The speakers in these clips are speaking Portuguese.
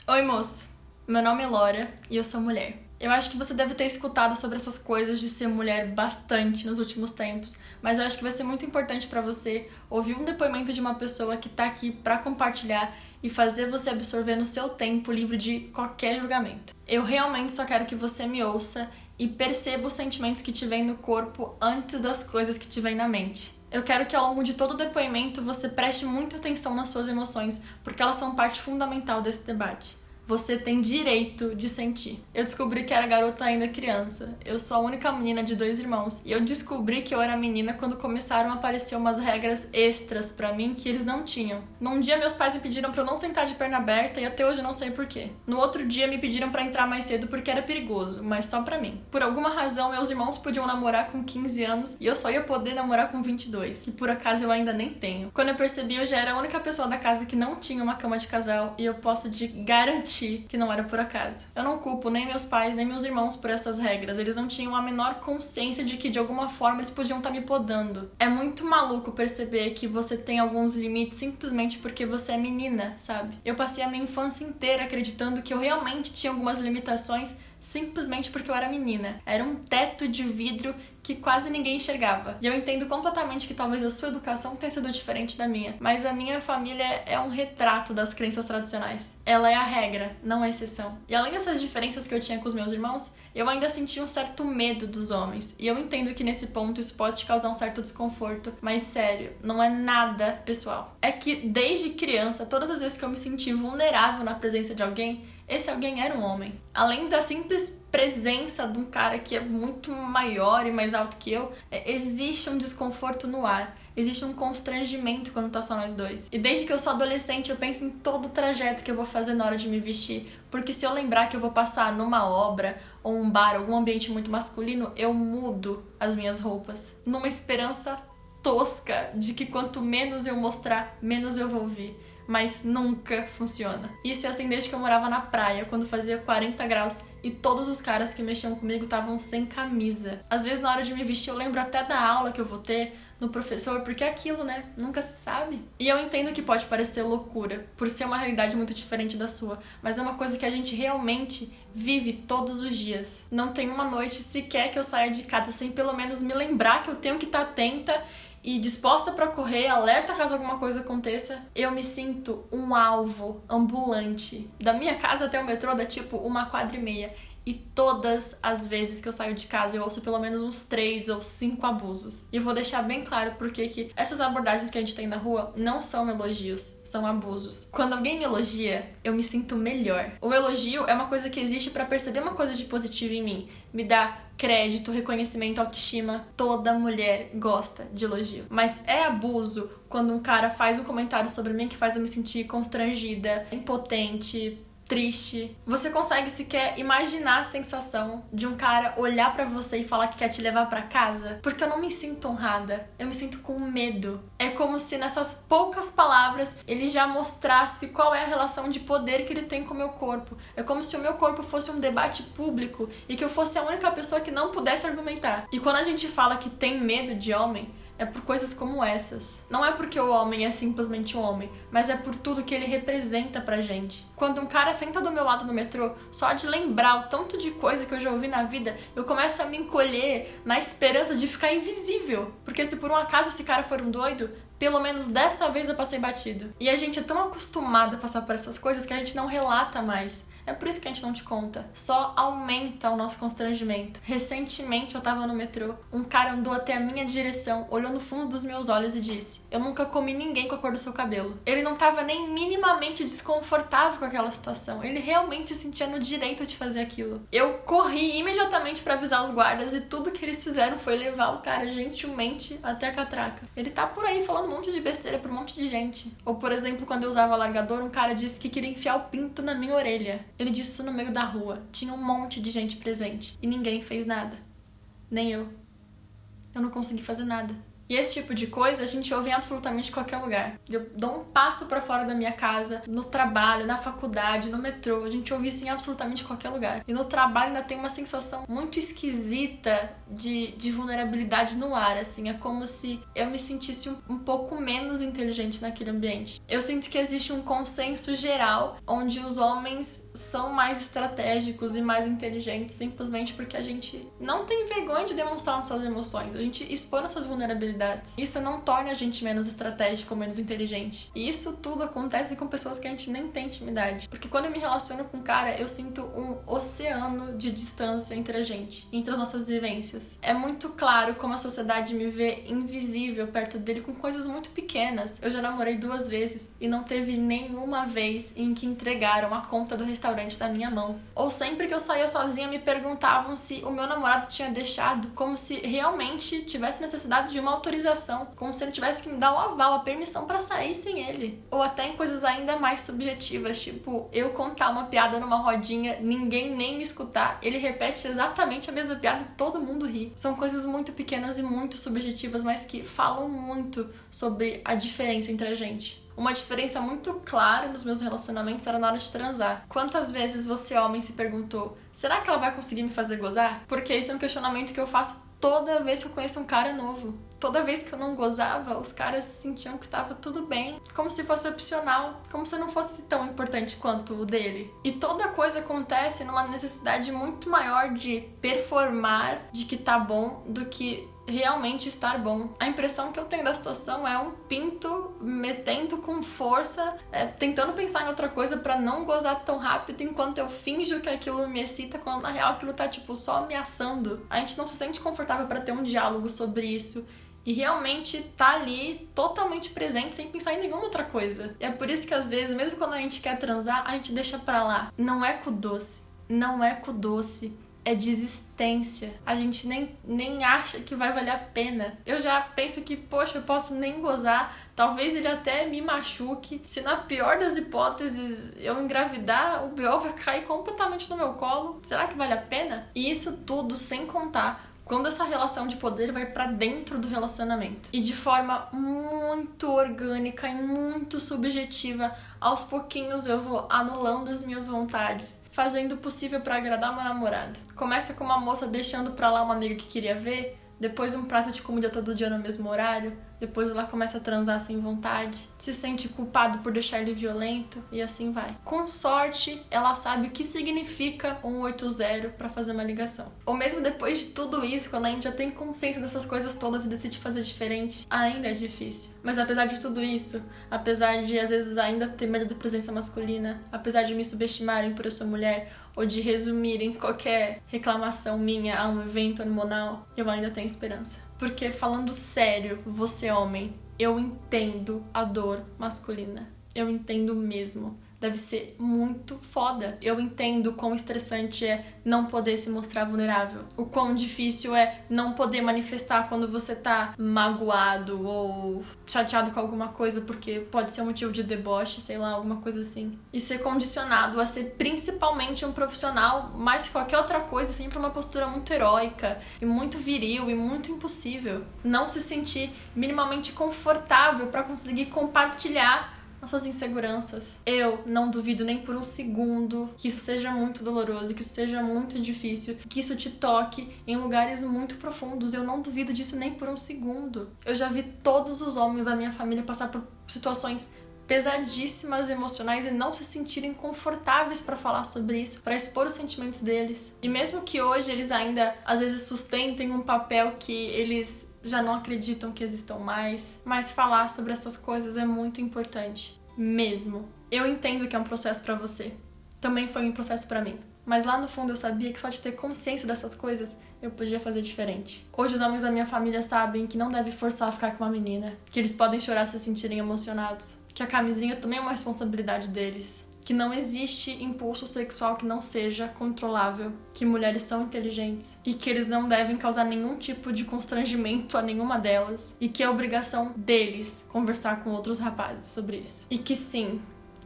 Oi, moço. Meu nome é Laura e eu sou mulher. Eu acho que você deve ter escutado sobre essas coisas de ser mulher bastante nos últimos tempos, mas eu acho que vai ser muito importante pra você ouvir um depoimento de uma pessoa que tá aqui pra compartilhar e fazer você absorver no seu tempo livre de qualquer julgamento. Eu realmente só quero que você me ouça e perceba os sentimentos que te vêm no corpo antes das coisas que te vêm na mente. Eu quero que ao longo de todo o depoimento você preste muita atenção nas suas emoções, porque elas são parte fundamental desse debate. Você tem direito de sentir. Eu descobri que era garota ainda criança. Eu sou a única menina de 2 irmãos. E eu descobri que eu era menina quando começaram a aparecer umas regras extras pra mim que eles não tinham. Num dia meus pais me pediram pra eu não sentar de perna aberta e até hoje eu não sei porquê. No outro dia me pediram pra entrar mais cedo porque era perigoso, mas só pra mim. Por alguma razão meus irmãos podiam namorar com 15 anos e eu só ia poder namorar com 22, que por acaso eu ainda nem tenho. Quando eu percebi, eu já era a única pessoa da casa que não tinha uma cama de casal e eu posso te garantir que não era por acaso. Eu não culpo nem meus pais, nem meus irmãos por essas regras. Eles não tinham a menor consciência de que de alguma forma eles podiam estar me podando. É muito maluco perceber que você tem alguns limites simplesmente porque você é menina, sabe? Eu passei a minha infância inteira acreditando que eu realmente tinha algumas limitações simplesmente porque eu era menina. Era um teto de vidro que quase ninguém enxergava. E eu entendo completamente que talvez a sua educação tenha sido diferente da minha, mas a minha família é um retrato das crenças tradicionais. Ela é a regra, não a exceção. E além dessas diferenças que eu tinha com os meus irmãos, eu ainda sentia um certo medo dos homens. E eu entendo que nesse ponto isso pode te causar um certo desconforto, mas sério, não é nada pessoal. É que desde criança, todas as vezes que eu me senti vulnerável na presença de alguém, esse alguém era um homem. Além da simples presença de um cara que é muito maior e mais alto que eu, existe um desconforto no ar. Existe um constrangimento quando tá só nós dois. E desde que eu sou adolescente, eu penso em todo o trajeto que eu vou fazer na hora de me vestir. Porque se eu lembrar que eu vou passar numa obra, ou um bar, algum ambiente muito masculino, eu mudo as minhas roupas. Numa esperança tosca de que quanto menos eu mostrar, menos eu vou ouvir. Mas nunca funciona. Isso é assim desde que eu morava na praia, quando fazia 40 graus e todos os caras que mexiam comigo estavam sem camisa. Às vezes na hora de me vestir eu lembro até da aula que eu vou ter no professor, porque é aquilo, né? Nunca se sabe. E eu entendo que pode parecer loucura, por ser uma realidade muito diferente da sua, mas é uma coisa que a gente realmente vive todos os dias. Não tem uma noite sequer que eu saia de casa sem pelo menos me lembrar que eu tenho que estar atenta e disposta pra correr, alerta caso alguma coisa aconteça. Eu me sinto um alvo ambulante. Da minha casa até o metrô dá tipo 1,5 quadra. E todas as vezes que eu saio de casa eu ouço pelo menos uns 3 ou 5 abusos. E eu vou deixar bem claro porque que essas abordagens que a gente tem na rua não são elogios, são abusos. Quando alguém me elogia, eu me sinto melhor. O elogio é uma coisa que existe pra perceber uma coisa de positivo em mim. Me dá crédito, reconhecimento, autoestima. Toda mulher gosta de elogio. Mas é abuso quando um cara faz um comentário sobre mim que faz eu me sentir constrangida, impotente, triste. Você consegue sequer imaginar a sensação de um cara olhar pra você e falar que quer te levar pra casa? Porque eu não me sinto honrada, eu me sinto com medo. É como se nessas poucas palavras ele já mostrasse qual é a relação de poder que ele tem com o meu corpo. É como se o meu corpo fosse um debate público e que eu fosse a única pessoa que não pudesse argumentar. E quando a gente fala que tem medo de homem, é por coisas como essas. Não é porque o homem é simplesmente um homem, mas é por tudo que ele representa pra gente. Quando um cara senta do meu lado no metrô, só de lembrar o tanto de coisa que eu já ouvi na vida, eu começo a me encolher na esperança de ficar invisível. Porque se por um acaso esse cara for um doido, pelo menos dessa vez eu passei batido. E a gente é tão acostumado a passar por essas coisas que a gente não relata mais. É por isso que a gente não te conta. Só aumenta o nosso constrangimento. Recentemente eu tava no metrô, um cara andou até a minha direção, olhou no fundo dos meus olhos e disse: "Eu nunca comi ninguém com a cor do seu cabelo." Ele não tava nem minimamente desconfortável com aquela situação. Ele realmente se sentia no direito de fazer aquilo. Eu corri imediatamente pra avisar os guardas e tudo que eles fizeram foi levar o cara gentilmente até a catraca. Ele tá por aí falando um monte de besteira pra um monte de gente. Ou, por exemplo, quando eu usava largador, um cara disse que queria enfiar o pinto na minha orelha. Ele disse isso no meio da rua. Tinha um monte de gente presente. E ninguém fez nada. Nem eu. Eu não consegui fazer nada. E esse tipo de coisa a gente ouve em absolutamente qualquer lugar. Eu dou um passo pra fora da minha casa, no trabalho, na faculdade, no metrô, a gente ouve isso em absolutamente qualquer lugar. E no trabalho ainda tem uma sensação muito esquisita de vulnerabilidade no ar, assim. É como se eu me sentisse um pouco menos inteligente naquele ambiente. Eu sinto que existe um consenso geral onde os homens são mais estratégicos e mais inteligentes simplesmente porque a gente não tem vergonha de demonstrar nossas emoções. A gente expõe nossas vulnerabilidades. Isso não torna a gente menos estratégico ou menos inteligente. E isso tudo acontece com pessoas que a gente nem tem intimidade. Porque quando eu me relaciono com um cara, eu sinto um oceano de distância entre a gente, entre as nossas vivências. É muito claro como a sociedade me vê invisível perto dele com coisas muito pequenas. Eu já namorei 2 vezes e não teve nenhuma vez em que entregaram a conta do restaurante da minha mão. Ou sempre que eu saía sozinha me perguntavam se o meu namorado tinha deixado, como se realmente tivesse necessidade de uma autorização, como se ele tivesse que me dar o aval, a permissão pra sair sem ele. Ou até em coisas ainda mais subjetivas, tipo eu contar uma piada numa rodinha, ninguém nem me escutar, ele repete exatamente a mesma piada e todo mundo ri. São coisas muito pequenas e muito subjetivas, mas que falam muito sobre a diferença entre a gente. Uma diferença muito clara nos meus relacionamentos era na hora de transar. Quantas vezes você, homem, se perguntou: será que ela vai conseguir me fazer gozar? Porque esse é um questionamento que eu faço toda vez que eu conheço um cara novo. Toda vez que eu não gozava, os caras sentiam que tava tudo bem, como se fosse opcional, como se não fosse tão importante quanto o dele. E toda coisa acontece numa necessidade muito maior de performar de que tá bom do que realmente estar bom. A impressão que eu tenho da situação é um pinto metendo com força, tentando pensar em outra coisa pra não gozar tão rápido, enquanto eu finjo que aquilo me excita, quando na real aquilo tá tipo só ameaçando. A gente não se sente confortável pra ter um diálogo sobre isso e realmente tá ali totalmente presente sem pensar em nenhuma outra coisa. E é por isso que às vezes, mesmo quando a gente quer transar, a gente deixa pra lá. Não é com doce, não é com doce. É desistência. A gente nem acha que vai valer a pena. Eu já penso que, poxa, eu posso nem gozar. Talvez ele até me machuque. Se na pior das hipóteses eu engravidar, o B.O. vai cair completamente no meu colo. Será que vale a pena? E isso tudo sem contar quando essa relação de poder vai pra dentro do relacionamento. E de forma muito orgânica e muito subjetiva, aos pouquinhos eu vou anulando as minhas vontades, fazendo o possível pra agradar meu namorado. Começa com uma moça deixando pra lá uma amiga que queria ver, depois um prato de comida todo dia no mesmo horário, depois ela começa a transar sem vontade, se sente culpado por deixar ele violento e assim vai. Com sorte, ela sabe o que significa 180 pra fazer uma ligação. Ou mesmo depois de tudo isso, quando a gente já tem consciência dessas coisas todas e decide fazer diferente, ainda é difícil. Mas apesar de tudo isso, apesar de às vezes ainda ter medo da presença masculina, apesar de me subestimarem por eu ser mulher, ou de resumirem qualquer reclamação minha a um evento hormonal, eu ainda tenho esperança. Porque, falando sério, você homem, eu entendo a dor masculina. Eu entendo mesmo. Deve ser muito foda. Eu entendo o quão estressante é não poder se mostrar vulnerável. O quão difícil é não poder manifestar quando você tá magoado ou chateado com alguma coisa, porque pode ser um motivo de deboche, sei lá, alguma coisa assim. E ser condicionado a ser principalmente um profissional, mais que qualquer outra coisa, sempre uma postura muito heróica e muito viril e muito impossível. Não se sentir minimamente confortável pra conseguir compartilhar as suas inseguranças. Eu não duvido nem por um segundo que isso seja muito doloroso, que isso seja muito difícil, que isso te toque em lugares muito profundos. Eu não duvido disso nem por um segundo. Eu já vi todos os homens da minha família passar por situações pesadíssimas emocionais e não se sentirem confortáveis pra falar sobre isso, pra expor os sentimentos deles. E mesmo que hoje eles ainda às vezes sustentem um papel que eles já não acreditam que existam mais, mas falar sobre essas coisas é muito importante, mesmo. Eu entendo que é um processo pra você, também foi um processo pra mim, mas lá no fundo eu sabia que só de ter consciência dessas coisas eu podia fazer diferente. Hoje os homens da minha família sabem que não deve forçar a ficar com uma menina, que eles podem chorar se sentirem emocionados, que a camisinha também é uma responsabilidade deles, que não existe impulso sexual que não seja controlável, que mulheres são inteligentes e que eles não devem causar nenhum tipo de constrangimento a nenhuma delas e que é obrigação deles conversar com outros rapazes sobre isso. E que sim,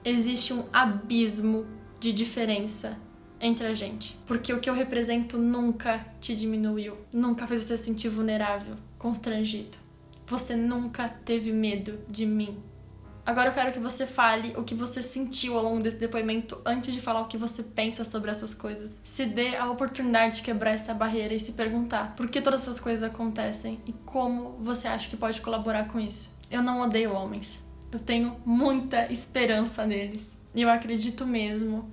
existe um abismo de diferença entre a gente, porque o que eu represento nunca te diminuiu, nunca fez você se sentir vulnerável, constrangido. Você nunca teve medo de mim. Agora eu quero que você fale o que você sentiu ao longo desse depoimento antes de falar o que você pensa sobre essas coisas. Se dê a oportunidade de quebrar essa barreira e se perguntar por que todas essas coisas acontecem e como você acha que pode colaborar com isso. Eu não odeio homens. Eu tenho muita esperança neles. E eu acredito mesmo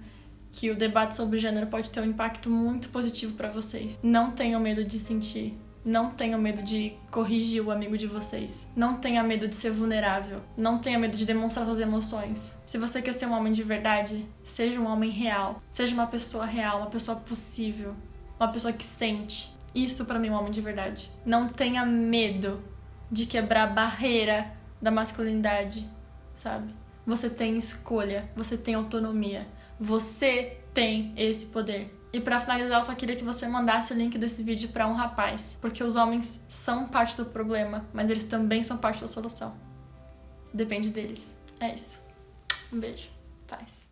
que o debate sobre gênero pode ter um impacto muito positivo para vocês. Não tenham medo de sentir. Não tenham medo de corrigir o amigo de vocês. Não tenha medo de ser vulnerável. Não tenha medo de demonstrar suas emoções. Se você quer ser um homem de verdade, seja um homem real. Seja uma pessoa real, uma pessoa possível. Uma pessoa que sente. Isso pra mim é um homem de verdade. Não tenha medo de quebrar a barreira da masculinidade, sabe? Você tem escolha, você tem autonomia. Você tem esse poder. E pra finalizar, eu só queria que você mandasse o link desse vídeo pra um rapaz. Porque os homens são parte do problema, mas eles também são parte da solução. Depende deles. É isso. Um beijo. Paz.